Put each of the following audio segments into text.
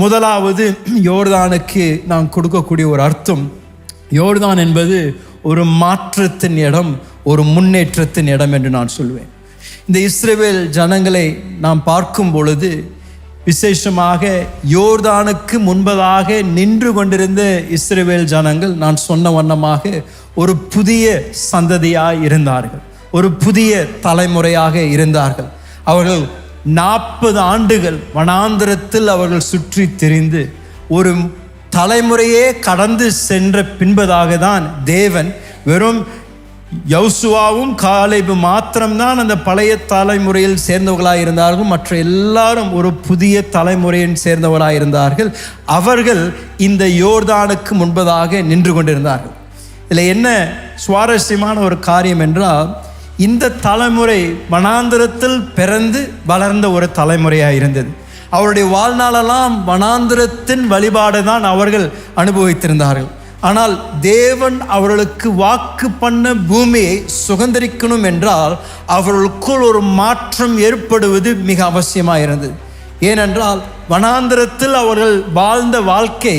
முதலாவது யோர்தானுக்கு நான் கொடுக்கக்கூடிய ஒரு அர்த்தம், யோர்தான் என்பது ஒரு மாற்றத்தின் இடம், ஒரு முன்னேற்றத்தின் இடம் என்று நான் சொல்வேன். இந்த இஸ்ரவேல் ஜனங்களை நாம் பார்க்கும் பொழுது விசேஷமாக யோர்தானுக்கு முன்பதாக நின்று கொண்டிருந்த இஸ்ரவேல் ஜனங்கள் நான் சொன்ன வண்ணமாக ஒரு புதிய சந்ததியாய் இருந்தார்கள், ஒரு புதிய தலைமுறையாக இருந்தார்கள். அவர்கள் 40 ஆண்டுகள் வனாந்திரத்தில் அவர்கள் சுற்றி திரிந்து ஒரு தலைமுறையே கடந்து சென்ற பின்பதாக தான் தேவன் வெறும் யோசுவாவும் காலேபும் மாத்திரம்தான் அந்த பழைய தலைமுறையில் சேர்ந்தவர்களாக இருந்தார்கள். மற்ற எல்லாரும் ஒரு புதிய தலைமுறையில் சேர்ந்தவர்களாக இருந்தார்கள். அவர்கள் இந்த யோர்தானுக்கு முன்பதாக நின்று கொண்டிருந்தார்கள். இதில் என்ன சுவாரஸ்யமான ஒரு காரியம் என்றால், இந்த தலைமுறை வனாந்திரத்தில் பிறந்து வளர்ந்த ஒரு தலைமுறையாக இருந்தது. அவருடைய வாழ்நாளெல்லாம் வனாந்திரத்தின் வழிபாடு தான் அவர்கள் அனுபவித்திருந்தார்கள். ஆனால் தேவன் அவர்களுக்கு வாக்கு பண்ண பூமியை சுதந்தரிக்கணும் என்றால் அவர்களுக்குள் ஒரு மாற்றம் ஏற்படுவது மிக அவசியமாக இருந்தது. ஏனென்றால் வனாந்திரத்தில் அவர்கள் வாழ்ந்த வாழ்க்கை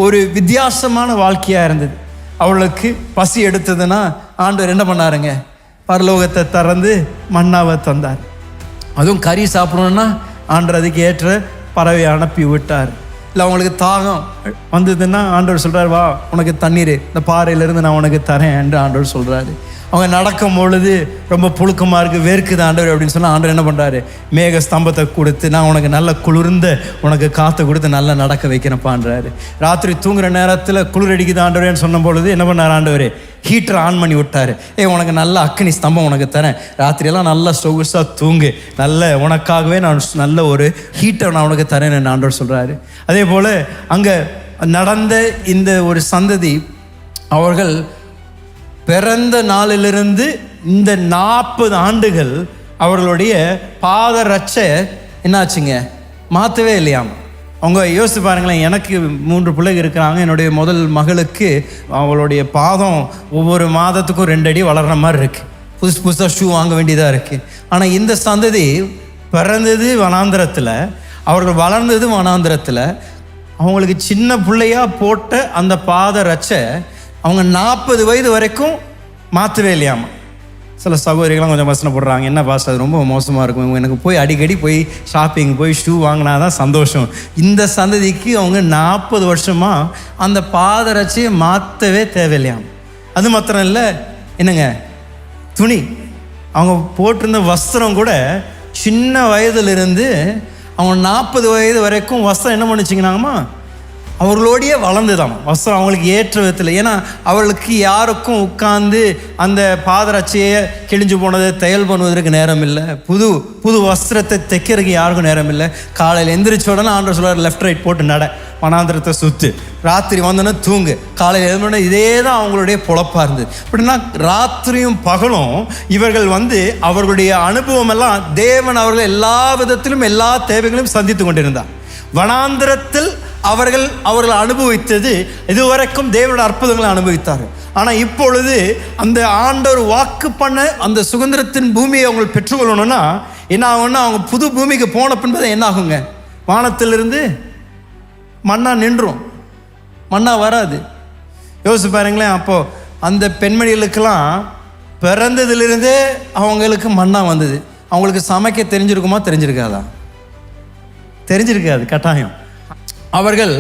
ஒரு வித்தியாசமான வாழ்க்கையாக இருந்தது. அவர்களுக்கு பசி எடுத்ததுன்னா ஆண்டவர் என்ன பண்ணாருங்க, பரலோகத்தை திறந்து மன்னாவை தந்தார். அதுவும் கறி சாப்பிடணுன்னா ஆண்டவர் அதுக்கு ஏற்ற பறவை அனுப்பி விட்டார். இல்லை அவங்களுக்கு தாகம் வந்ததுன்னா ஆண்டவர் சொல்கிறார், வா உனக்கு தண்ணீர் இந்த பாறையிலேருந்து நான் உனக்கு தரேன் என்று ஆண்டவர் சொல்கிறாரு. அவங்க நடக்கும் பொழுது ரொம்ப புழுக்கமாக இருக்குது, வேர்க்குது ஆண்டவர் அப்படின்னு சொன்னால் ஆண்டவர் என்ன பண்ணுறாரு, மேக ஸ்தம்பத்தை கொடுத்து நான் உனக்கு நல்ல குளிர்ந்த உனக்கு காற்றை கொடுத்து நல்லா நடக்க வைக்கிறப்பான்றாரு. ராத்திரி தூங்குகிற நேரத்தில் குளிர் அடிக்குது ஆண்டவரேன்னு சொன்ன பொழுது என்ன பண்ணார் ஆண்டவர், ஹீட்டரை ஆன் பண்ணி விட்டார். உனக்கு நல்ல அக்னி ஸ்தம்பம் உனக்கு தரேன், ராத்திரியெல்லாம் நல்லா சொகுசாக தூங்கு, நல்ல உனக்காகவே நான் நல்ல ஒரு ஹீட்டர் நான் உனக்கு தரேன்னு ஆண்டவர் சொல்கிறாரு. அதே போல் அங்கே நடந்த இந்த ஒரு சந்ததி அவர்கள் பிறந்த நாளிலிருந்து இந்த 40 ஆண்டுகள் அவர்களுடைய பாதரட்சை என்னாச்சுங்க, மாற்றவே இல்லையாம். அவங்க யோசித்து பாருங்களேன், எனக்கு 3 பிள்ளைங்க இருக்கிறாங்க. என்னுடைய முதல் மகளுக்கு அவளுடைய பாதம் ஒவ்வொரு மாதத்துக்கும் 2 அடி வளர்கிற மாதிரி இருக்குது. புதுசாக ஷூ வாங்க வேண்டியதாக இருக்குது. ஆனால் இந்த சந்ததி பிறந்தது வனாந்திரத்தில், அவர்கள் வளர்ந்தது வனாந்திரத்தில். அவங்களுக்கு சின்ன பிள்ளையாக போட்ட அந்த பாதரட்சை அவங்க 40 வயது வரைக்கும் மாற்றவே இல்லையாமா. சில சகோதரிகளாம் கொஞ்சம் வசனப்படுறாங்க, என்ன பாஸ் அது ரொம்ப மோசமாக இருக்கும், எனக்கு போய் அடிக்கடி போய் ஷாப்பிங் போய் ஷூ வாங்கினா தான் சந்தோஷம். இந்த சந்ததிக்கு அவங்க 40 வருஷமாக அந்த பாதரட்சியை மாற்றவே தேவையில்லையாம். அது மாத்திரம் இல்லை, என்னங்க துணி அவங்க போட்டிருந்த வஸ்திரம் கூட சின்ன வயதிலிருந்து அவங்க 40 வயது வரைக்கும் வஸ்திரம் என்ன பண்ணிச்சிங்கன்னாங்கம்மா அவர்களோடையே வளர்ந்துதான் வஸ்திரம் அவங்களுக்கு ஏற்ற விதத்தில். ஏன்னா அவர்களுக்கு யாருக்கும் உட்கார்ந்து அந்த பாதரட்சியை கிழிஞ்சு போனதை தையல் பண்ணுவதற்கு நேரம் இல்லை, புது வஸ்திரத்தை தைக்கிறதுக்கு யாருக்கும் நேரம் இல்லை. காலையில் எந்திரிச்ச உடனே ஆண்டவர் சொல்றார், லெஃப்ட் ரைட் போட்டு நட, வனாந்திரத்தை சுற்று, ராத்திரி வந்தோன்னா தூங்கு, காலையில் எழுந்தோடனே இதே தான் அவங்களுடைய பொழப்பாக இருந்தது. அப்படின்னா ராத்திரியும் பகலும் இவர்கள் அவர்களுடைய அனுபவம் எல்லாம் தேவன் அவர்கள் எல்லா விதத்திலும் எல்லா தேவைகளையும் சந்தித்து கொண்டிருந்தார். வனாந்திரத்தில் அவர்கள் அனுபவித்தது இதுவரைக்கும் தேவனுடைய அற்புதங்களை அனுபவித்தார்கள். ஆனால் இப்பொழுது அந்த ஆண்டவர் வாக்கு பண்ண அந்த சுதந்திரத்தின் பூமியை அவங்க பெற்றுக்கொள்ளணும்னா என்ன ஆகும்னா, அவங்க புது பூமிக்கு போன பின்பதை என்ன ஆகுங்க, வானத்திலிருந்து மண்ணா நின்றும், மண்ணா வராது. யோசிச்சு பாருங்களேன். அப்போது அந்த பெண்மணிகளுக்கெல்லாம் பிறந்ததிலிருந்தே அவங்களுக்கு மண்ணா வந்தது. அவங்களுக்கு சமைக்க தெரிஞ்சிருக்குமா, தெரிஞ்சிருக்காதா? தெரிஞ்சிருக்காது கட்டாயம். அவர்கள்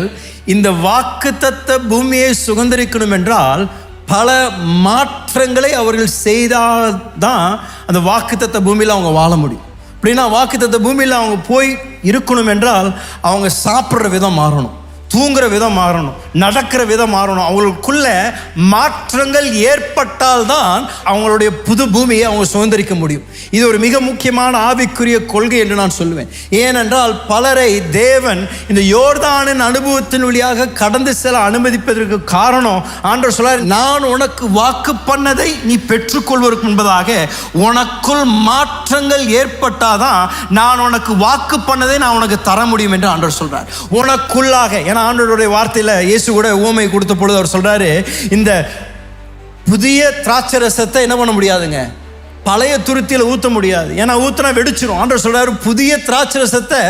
இந்த வாக்குத்தத்த பூமியை சுதந்திரிக்கணும் என்றால் பல மாற்றங்களை அவர்கள் செய்தால்தான் அந்த வாக்குத்தத்த பூமியில் அவங்க வாழ முடியும். அப்படின்னா வாக்குத்தத்த பூமியில் அவங்க போய் இருக்கணும் என்றால் அவங்க சாப்பிட்ற விதம் மாறணும், தூங்குற விதம் மாறணும், நடக்கிற விதம் மாறணும். அவங்களுக்குள்ள மாற்றங்கள் ஏற்பட்டால்தான் அவங்களுடைய புது பூமியை அவங்க சுதந்திரிக்க முடியும். இது ஒரு மிக முக்கியமான ஆவிக்குரிய கொள்கை என்று நான் சொல்லுவேன். ஏனென்றால் பலரை தேவன் இந்த யோர்தானின் அனுபவத்தின் வழியாக கடந்து செல்ல அனுமதிப்பதற்கு காரணம், ஆண்டவர் சொல்றார், நான் உனக்கு வாக்கு பண்ணதை நீ பெற்றுக்கொள்வதற்கு முன்பதாக உனக்குள் மாற்றங்கள் ஏற்பட்டாதான் நான் உனக்கு வாக்கு பண்ணதை நான் உனக்கு தர முடியும் என்று ஆண்டவர் சொல்றார். உனக்குள்ளாக, ஏன்னா ஆண்டவருடைய வார்த்தையில் இயேசு கூட உவமை கொடுத்த பொழுது அவர் சொல்றாரு, இந்த புதிய திராட்சை ரசத்தை என்ன பண்ண முடியாதுங்க, பழைய துருத்தியில் ஊற்ற முடியாது, ஏன்னா ஊற்றினா வெடிச்சிடும். ஆண்டவர் சொல்றாரு, புதிய திராட்சை ரசத்தை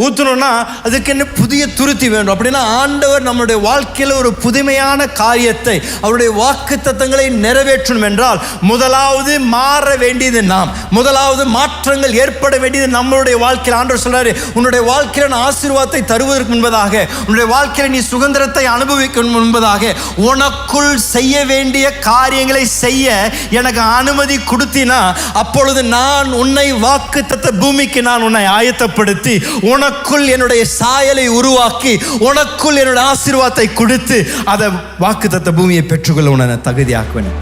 ஊற்றணும்னா அதுக்கு என்ன புதிய துருத்தி வேண்டும். அப்படின்னா ஆண்டவர் நம்முடைய வாழ்க்கையில் ஒரு புதுமையான காரியத்தை, அவருடைய வாக்குத்தத்தங்களை நிறைவேற்றணும் என்றால் முதலாவது மாற வேண்டியது நாம், முதலாவது மாற்றங்கள் ஏற்பட வேண்டியது நம்மளுடைய வாழ்க்கையில். ஆண்டவர் சொல்றாரு, உன்னுடைய வாழ்க்கையில் நான் ஆசீர்வாதத்தை தருவதற்கு முன்பதாக, உன்னுடைய வாழ்க்கையில் நீ சுதந்திரத்தை அனுபவிக்கும் முன்பதாக உனக்குள் செய்ய வேண்டிய காரியங்களை செய்ய எனக்கு அனுமதி கொடுத்தினா, அப்பொழுது நான் உன்னை வாக்குத்தத்த பூமிக்கு நான் உன்னை ஆயத்தப்படுத்தி உனக்குள் என்னுடைய சாயலை உருவாக்கி உனக்குள் என்னுடைய ஆசீர்வாதத்தை கொடுத்து அதை வாக்குத்தத்த பூமியை பெற்றுக்கொள்ள உன்னை தகுதியாக்குவேன்.